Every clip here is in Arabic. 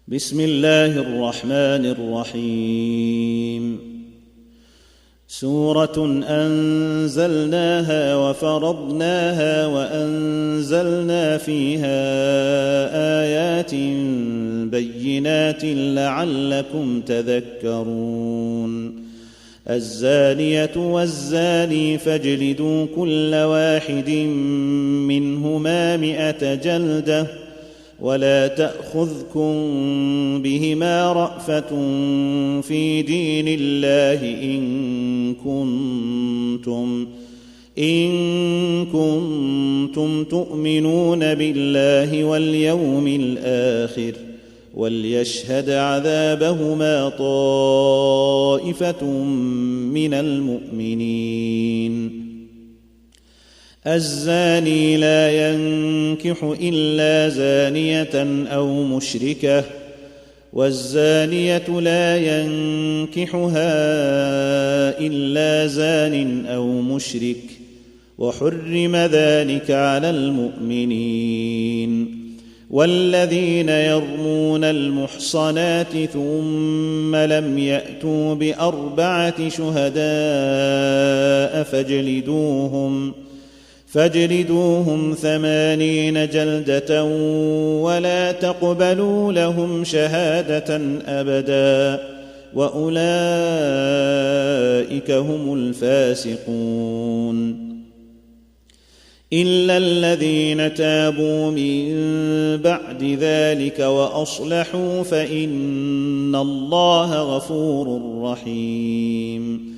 بسم الله الرحمن الرحيم. سورة أنزلناها وفرضناها وأنزلنا فيها آيات بينات لعلكم تذكرون. الزانية والزاني فاجلدوا كل واحد منهما 100 جلدة ولا تأخذكم بهما رأفة في دين الله إن كنتم تؤمنون بالله واليوم الآخر وليشهد عذابهما طائفة من المؤمنين. الزاني لا ينكح إلا زانية أو مشركة والزانية لا ينكحها إلا زان أو مشرك وحرم ذلك على المؤمنين. والذين يرمون المحصنات ثم لم يأتوا ب4 شهداء فاجلدوهم 80 جلدة ولا تقبلوا لهم شهادة أبدا وأولئك هم الفاسقون. إلا الذين تابوا من بعد ذلك وأصلحوا فإن الله غفور رحيم.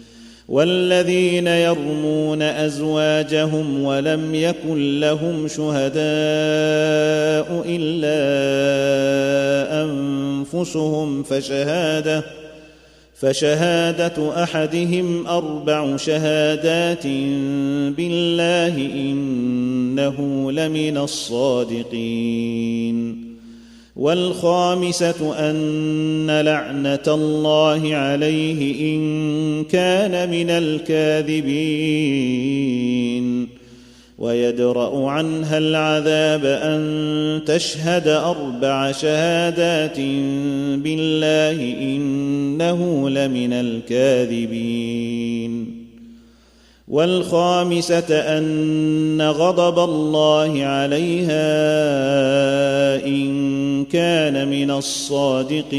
والذين يرمون أزواجهم ولم يكن لهم شهداء إلا أنفسهم فشهادة أحدهم 4 شهادات بالله إنه لمن الصادقين. والخامسة أن لعنة الله عليه إن كان من الكاذبين ويدرأ عنها العذاب أن تشهد 4 شهادات بالله إنه لمن الكاذبين. والخامسة أن غضب الله عليها إن كان من الصادقين.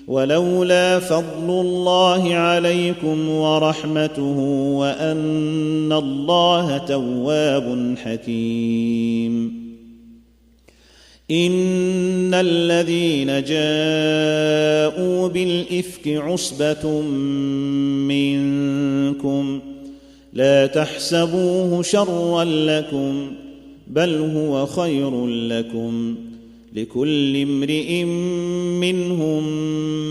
ولولا فضل الله عليكم ورحمته وأن الله تواب حكيم. إن الذين جاءوا بالإفك عصبة منكم لا تحسبوه شرا لكم بل هو خير لكم لكل امرئ منهم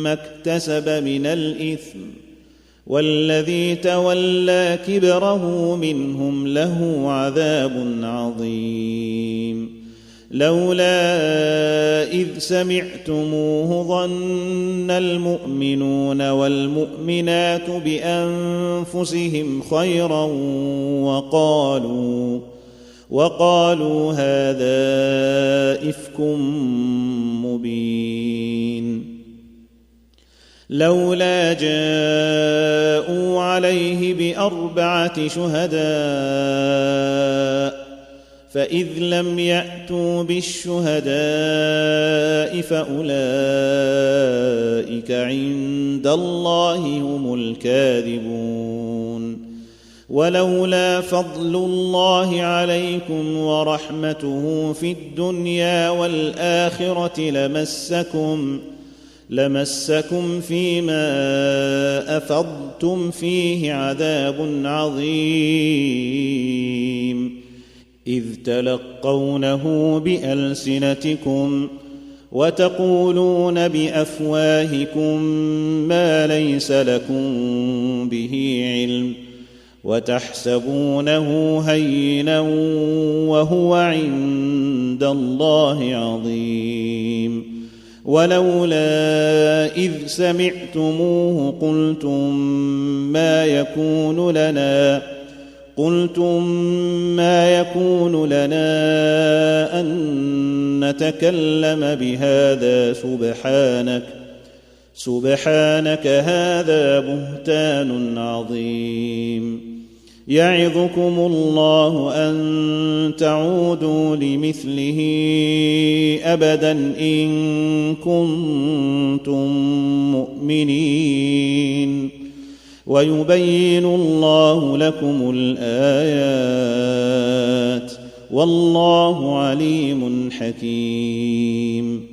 ما اكتسب من الإثم والذي تولى كبره منهم له عذاب عظيم. لولا إذ سمعتموه ظن المؤمنون والمؤمنات بأنفسهم خيرا وقالوا هذا إفك مبين. لولا جاءوا عليه ب4 شهداء فإذ لم يأتوا بالشهداء فأولئك عند الله هم الكاذبون. ولولا فضل الله عليكم ورحمته في الدنيا والآخرة لمسكم فيما أفضتم فيه عذاب عظيم إذ تلقونه بألسنتكم وتقولون بأفواهكم ما ليس لكم به علم وتحسبونه هينا وهو عند الله عظيم. ولولا إذ سمعتموه قلتم قلتم ما يكون لنا أن نتكلم بهذا سبحانك هذا بهتان عظيم يعظكم الله أن تعودوا لمثله أبدا إن كنتم مؤمنين ويبين الله لكم الآيات والله عليم حكيم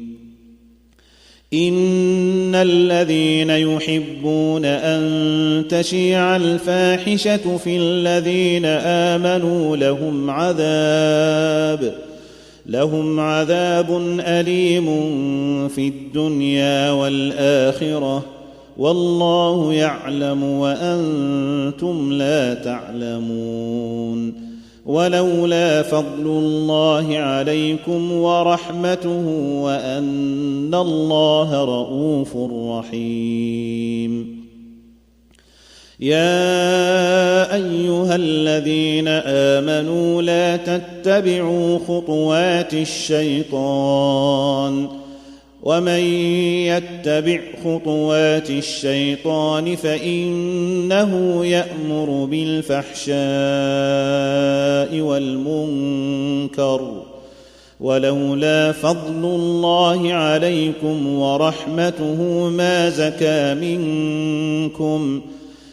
إن الذين يحبون أن تشيع الفاحشة في الذين آمنوا لهم عذاب أليم في الدنيا والآخرة والله يعلم وأنتم لا تعلمون ولولا فضل الله عليكم ورحمته وأن الله رءوف رحيم يا أيها الذين آمنوا لا تتبعوا خطوات الشيطان ومن يتبع خطوات الشيطان فإنه يأمر بالفحشاء والمنكر ولولا فضل الله عليكم ورحمته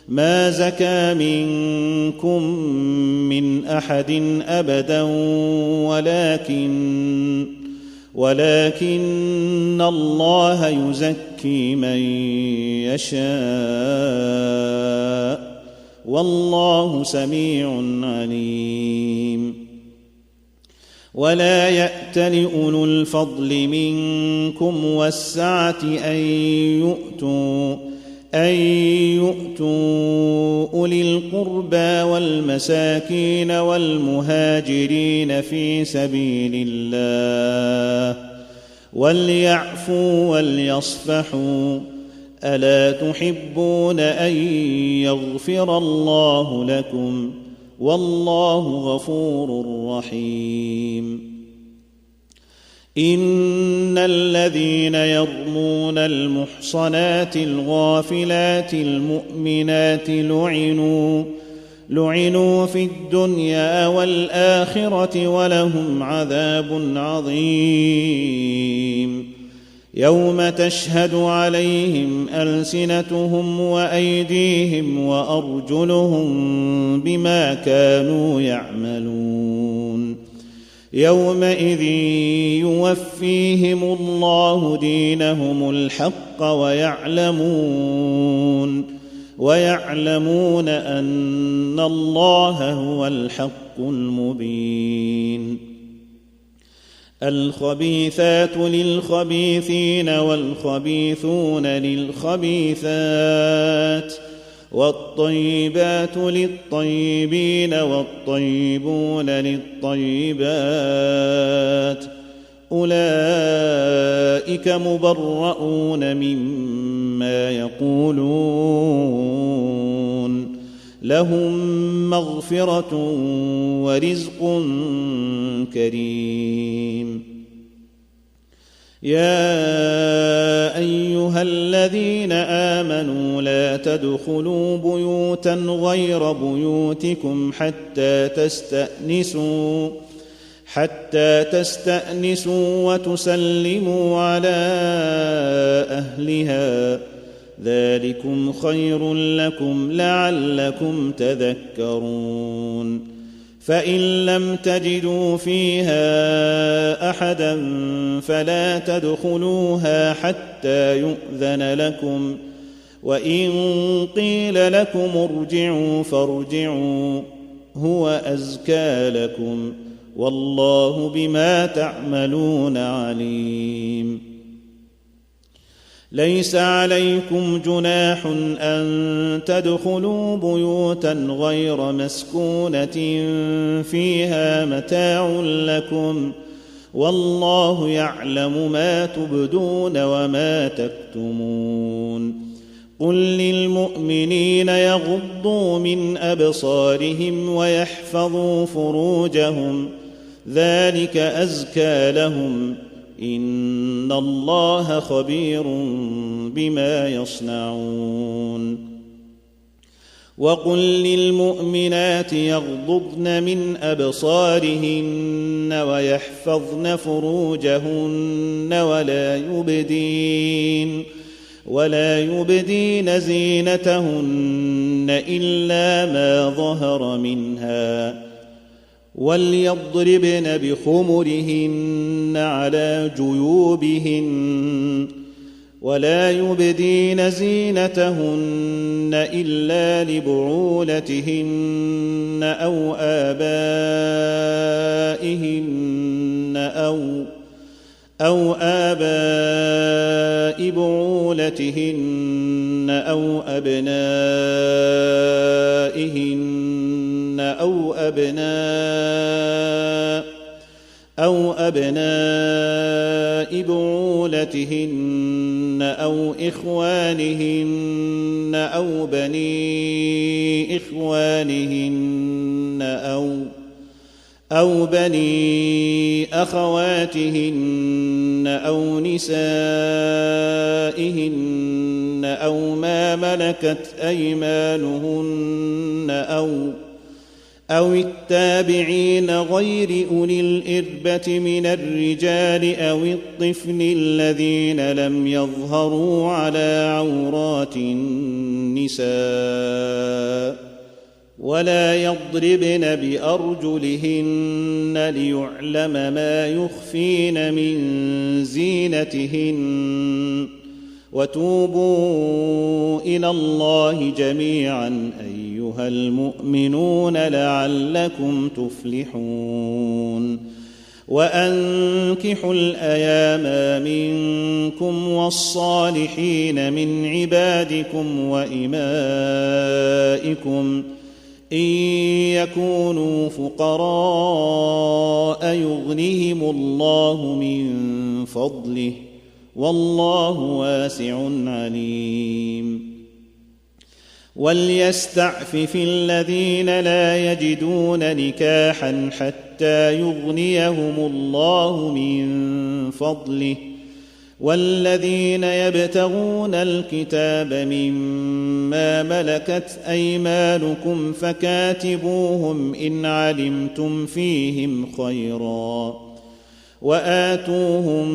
ما زكى منكم من أحد أبدا ولكن الله يزكي من يشاء والله سميع عليم ولا يأتل أولو الفضل منكم والسعة أن يؤتوا أولي القربى والمساكين والمهاجرين في سبيل الله وليعفوا وليصفحوا ألا تحبون أن يغفر الله لكم والله غفور رحيم إن الذين يرمون المحصنات الغافلات المؤمنات لعنوا في الدنيا والآخرة ولهم عذاب عظيم يوم تشهد عليهم ألسنتهم وأيديهم وأرجلهم بما كانوا يعملون يومئذ يوفيهم الله دينهم الحق ويعلمون أن الله هو الحق المبين الخبيثات للخبيثين والخبيثون للخبيثات والطيبات للطيبين والطيبون للطيبات أولئك مبرؤون مما يقولون لهم مغفرة ورزق كريم يا أيها الذين آمنوا لا تدخلوا بيوتا غير بيوتكم حتى تستأنسوا وتسلموا على أهلها ذلكم خير لكم لعلكم تذكرون فإن لم تجدوا فيها أحدا فلا تدخلوها حتى يؤذن لكم وإن قيل لكم ارجعوا فارجعوا هو أزكى لكم والله بما تعملون عليم ليس عليكم جناح أن تدخلوا بيوتا غير مسكونة فيها متاع لكم والله يعلم ما تبدون وما تكتمون قل للمؤمنين يغضوا من أبصارهم ويحفظوا فروجهم ذلك أزكى لهم إن الله خبير بما يصنعون وقل للمؤمنات يغضضن من أبصارهن ويحفظن فروجهن ولا يبدين زينتهن إلا ما ظهر منها وليضربن بخمرهن على جيوبهن ولا يبدين زينتهن إلا لبعولتهن أو آباء بعولتهن أو أبناء بعولتهن أو إخوانهن أو بني إخوانهن أو بني أخواتهن أو نسائهن أو ما ملكت أيمانهن أو التابعين غير أولي الإربة من الرجال أو الطفل الذين لم يظهروا على عورات النساء ولا يضربن بأرجلهن ليعلم ما يخفين من زينتهن وتوبوا إلى الله جميعا أيها المؤمنون لعلكم تفلحون وأنكحوا الأيام منكم والصالحين من عبادكم وإمائكم إن يكونوا فقراء يغنهم الله من فضله والله واسع عليم وليستعفف الذين لا يجدون نكاحا حتى يغنيهم الله من فضله والذين يبتغون الكتاب مما ملكت أيمانكم فكاتبوهم إن علمتم فيهم خيرا وآتوهم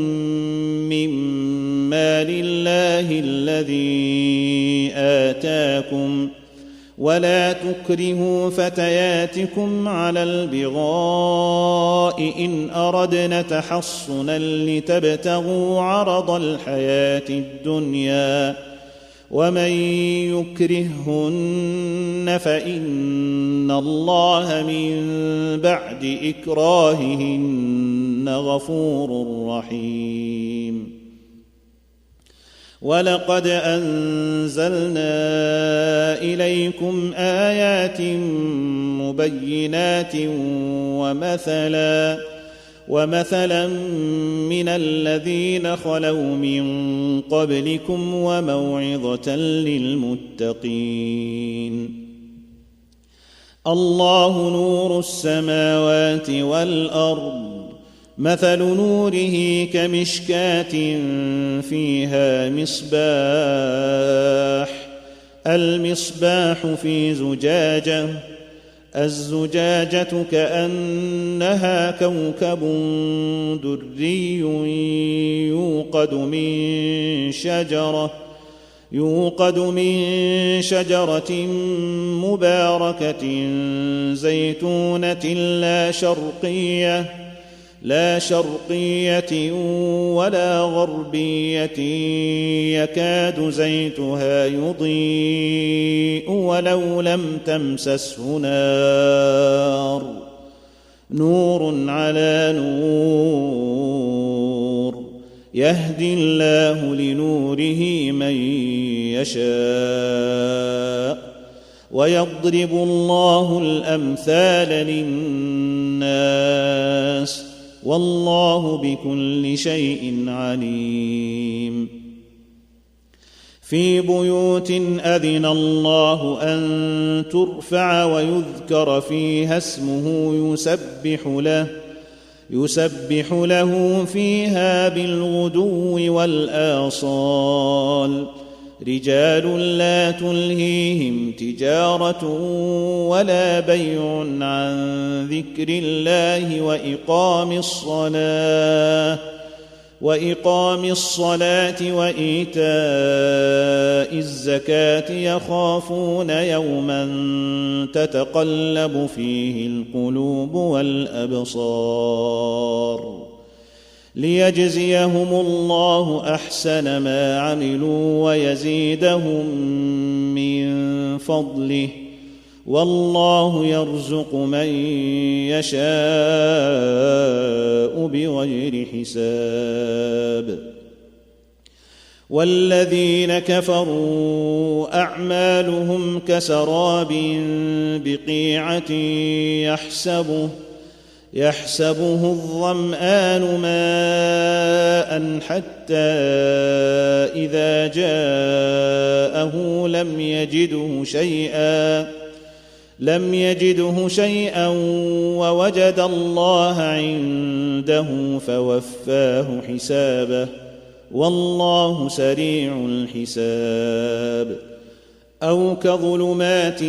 مما لله الذي آتاكم ولا تكرهوا فتياتكم على البغاء إن أردنا تحصنا لتبتغوا عرض الحياة الدنيا ومن يكرههن فإن الله من بعد إكراههن غفور رحيم ولقد أنزلنا إليكم آيات مبينات ومثلا من الذين خلوا من قبلكم وموعظة للمتقين الله نور السماوات والأرض مثل نوره كمشكاة فيها المصباح في زجاجة الزجاجة كأنها كوكب دري يوقد من شجرة مباركة زيتونة لا شرقية ولا غربية يكاد زيتها يضيء ولو لم تمسسه نور على نور يهدي الله لنوره من يشاء ويضرب الله الأمثال للناس والله بكل شيء عليم في بيوت أذن الله أن ترفع ويذكر فيها اسمه يسبح له فيها بالغدو والآصال رجال لا تلهيهم تجارة ولا بيع عن ذكر الله وإقام الصلاة وإيتاء الزكاة يخافون يوما تتقلب فيه القلوب والأبصار ليجزيهم الله أحسن ما عملوا ويزيدهم من فضله والله يرزق من يشاء بغير حساب والذين كفروا أعمالهم كسراب بقيعة يحسبه الظمآن ماء حتى إذا جاءه لم يجده شيئا ووجد الله عنده فوفاه حسابه والله سريع الحساب أو كظلمات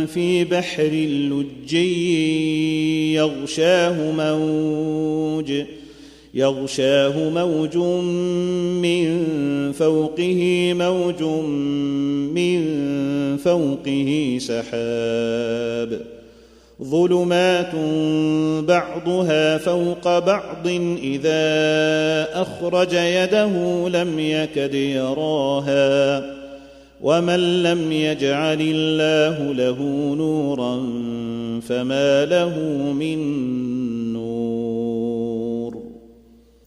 في بحر لجي يغشاه موج من فوقه سحاب ظلمات بعضها فوق بعض إذا أخرج يده لم يكد يراها ومن لم يجعل الله له نورا فما له من نور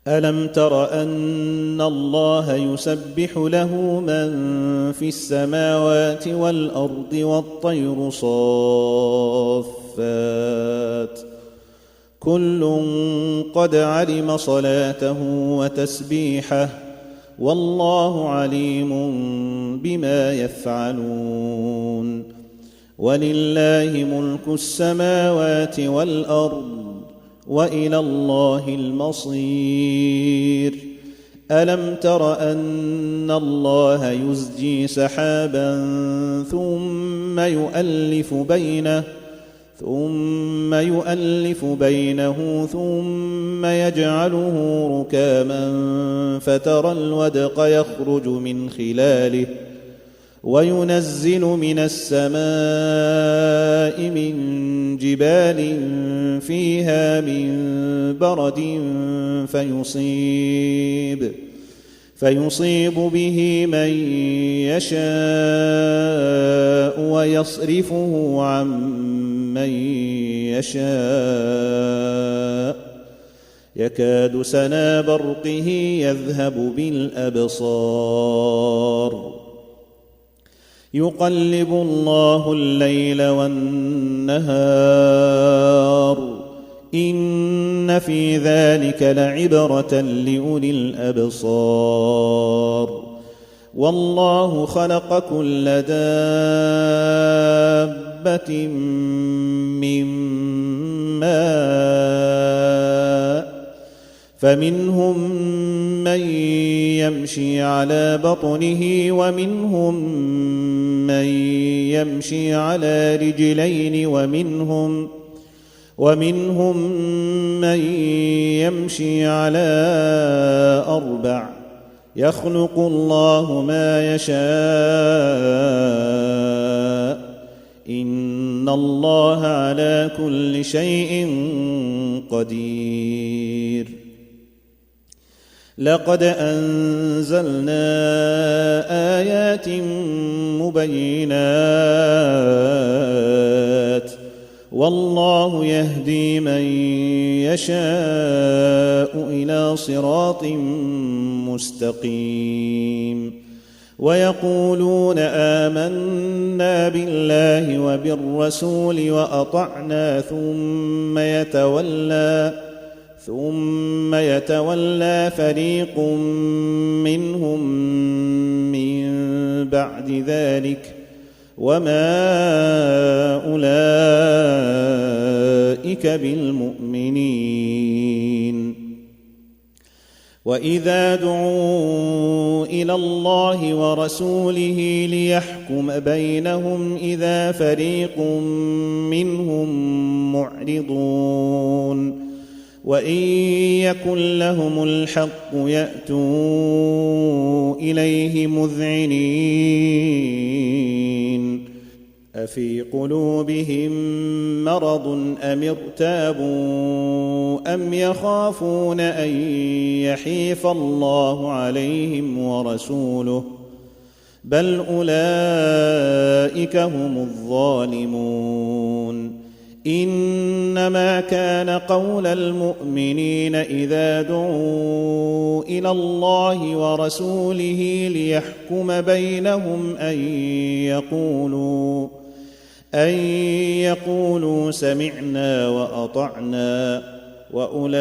ألم تر أن الله يسبح له من في السماوات والأرض والطير صافات كل قد علم صلاته وتسبيحه والله عليم بما يفعلون ولله ملك السماوات والأرض وإلى الله المصير ألم تر أن الله يزجي سحابا ثم يؤلف بينه ثم يجعله ركاما فترى الودق يخرج من خلاله وينزل من السماء من جبال فيها من برد فيصيب به من يشاء ويصرفه عن من يشاء يكاد سنا برقه يذهب بالأبصار يقلب الله الليل والنهار إن في ذلك لعبرة لأولي الأبصار والله خلق كل دابة من ماء فمنهم من يمشي على بطنه ومنهم من يمشي على رجلين ومنهم من يمشي على أربع يخلق الله ما يشاء إن الله على كل شيء قدير لقد أنزلنا آيات مبينات والله يهدي من يشاء إلى صراط مستقيم ويقولون آمنا بالله وبالرسول وأطعنا ثم يتولى فريق منهم من بعد ذلك وما أولئك بالمؤمنين. وإذا دعوا إلى الله ورسوله ليحكم بينهم إذا فريق منهم معرضون وإن يكن لهم الحق يأتوا إليه مذعنين أفي قلوبهم مرض أم ارتابوا أم يخافون أن يحيف الله عليهم ورسوله بل أولئك هم الظالمون. إنما كان قول المؤمنين إذا دعوا إلى الله ورسوله ليحكم بينهم أن يقولوا سمعنا وأطعنا وأولئك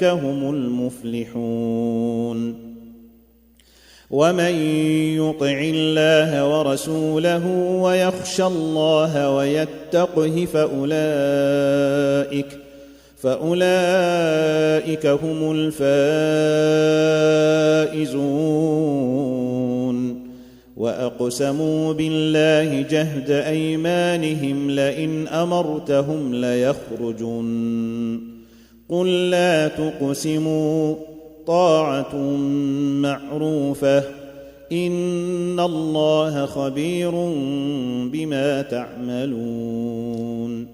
هم المفلحون. ومن يطع الله ورسوله ويخشى الله ويتقه فأولئك هم الفائزون. وأقسموا بالله جهد أيمانهم لئن أمرتهم ليخرجن قل لا تقسموا طاعة معروفة إن الله خبير بما تعملون.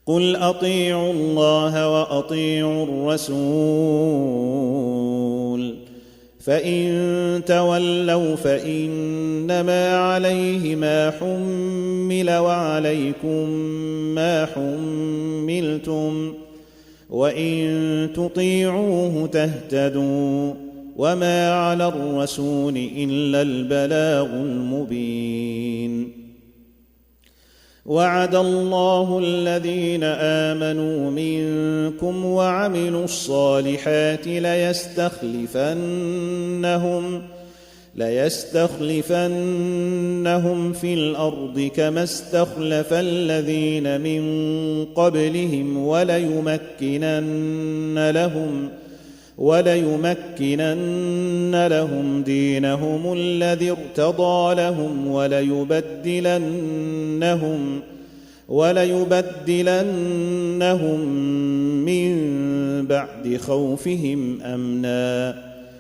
قل أطيعوا الله وأطيعوا الرسول فإن تولوا فإنما عليه ما حمل وعليكم ما حملتم وإن تطيعوه تهتدوا وما على الرسول إلا البلاغ المبين. وعد الله الذين آمنوا منكم وعملوا الصالحات ليستخلفنهم في الأرض كما استخلف الذين من قبلهم وليمكنن لهم دينهم الذي ارتضى لهم وليبدلنهم من بعد خوفهم أمنا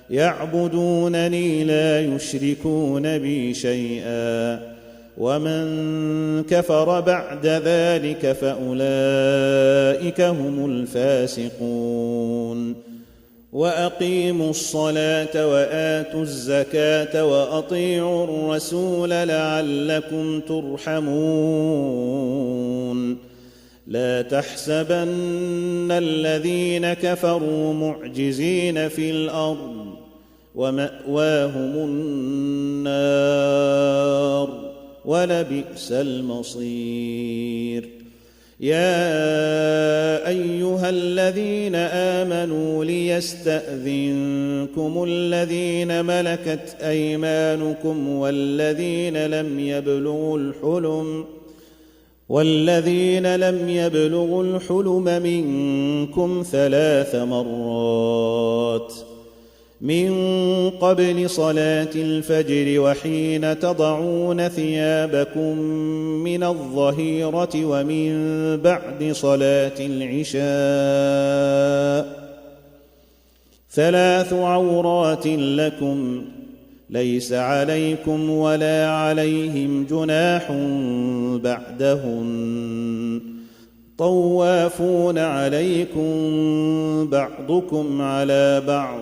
يعبدونني لا يشركون بي شيئا ومن كفر بعد ذلك فأولئك هم الفاسقون. وأقيموا الصلاة وآتوا الزكاة وأطيعوا الرسول لعلكم ترحمون. لا تحسبن الذين كفروا معجزين في الأرض ومأواهم النار ولبئس المصير. يا أيها الذين آمنوا ليستأذنكم الذين ملكت أيمانكم والذين لم يبلغوا الحلم منكم 3 مرات من قبل صلاة الفجر وحين تضعون ثيابكم من الظهيرة ومن بعد صلاة العشاء 3 عورات لكم ليس عليكم ولا عليهم جناح بعدهن طوافون عليكم بعضكم على بعض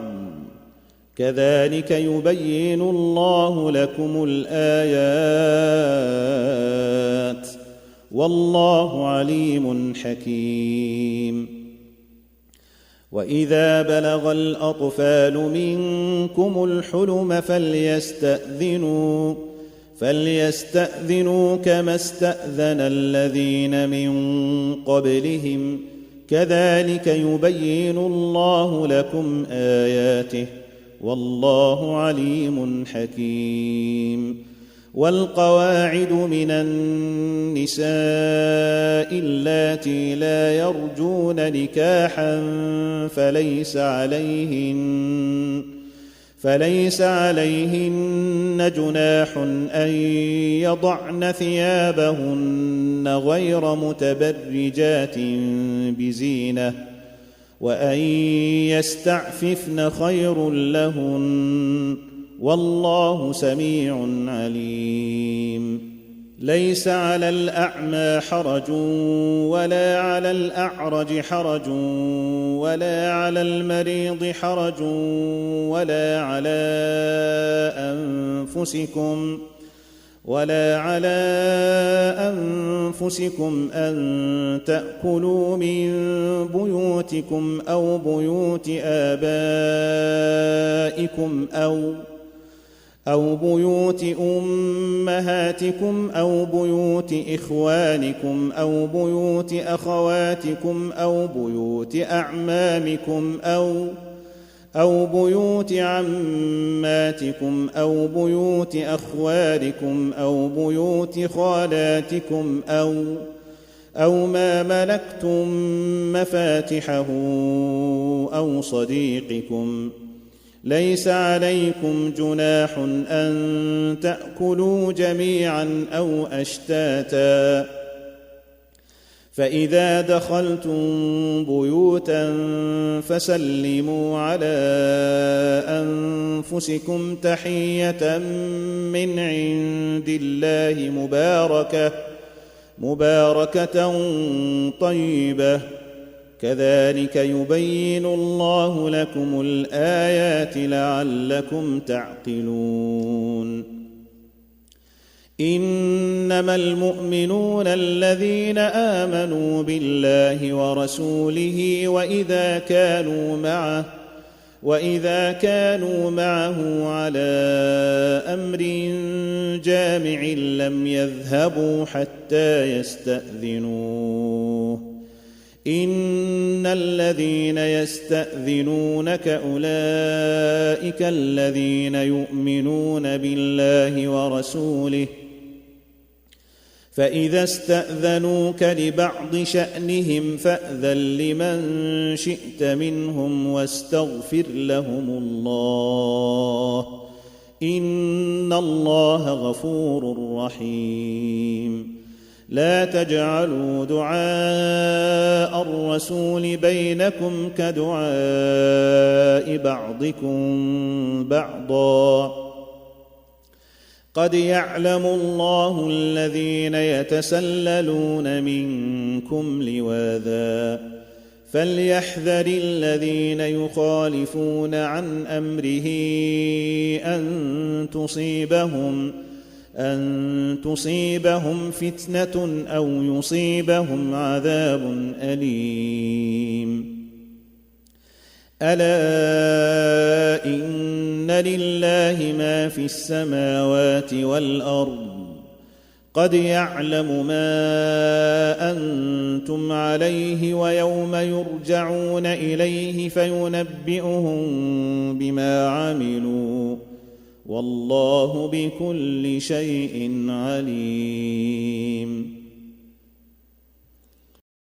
كذلك يبين الله لكم الآيات والله عليم حكيم. وإذا بلغ الأطفال منكم الحلم فليستأذنوا كما استأذن الذين من قبلهم كذلك يبين الله لكم آياته والله عليم حكيم. والقواعد من النساء اللاتي لا يرجون نكاحا فليس عليهن جناح أن يضعن ثيابهن غير متبرجات بزينة، وأن يستعففن خير لهن، والله سميع عليم. ليس على الأعمى حرج ولا على الأعرج حرج ولا على المريض حرج ولا على أنفسكم أن تأكلوا من بيوتكم أو بيوت آبائكم أو بيوت أمهاتكم أو بيوت إخوانكم أو بيوت أخواتكم أو بيوت أعمامكم أو بيوت عماتكم أو بيوت أخوالكم أو بيوت خالاتكم أو ما ملكتم مفاتحه أو صديقكم. ليس عليكم جناح أن تأكلوا جميعا أو أشتاتا، فإذا دخلتم بيوتا فسلموا على أنفسكم تحية من عند الله مباركة طيبة، كذلك يبين الله لكم الآيات لعلكم تعقلون. إنما المؤمنون الذين آمنوا بالله ورسوله وإذا كانوا معه على أمر جامع لم يذهبوا حتى يستأذنوه. إن الذين يستأذنونك أولئك الذين يؤمنون بالله ورسوله، فإذا استأذنوك لبعض شأنهم فأذن لمن شئت منهم واستغفر لهم الله، إن الله غفور رحيم. لا تجعلوا دعاء الرسول بينكم كدعاء بعضكم بعضا، قد يعلم الله الذين يتسللون منكم لواذا، فليحذر الذين يخالفون عن أمره أن تصيبهم فتنة أو يصيبهم عذاب أليم. ألا إن لله ما في السماوات والأرض، قد يعلم ما أنتم عليه ويوم يرجعون إليه فينبئهم بما عملوا، والله بكل شيء عليم.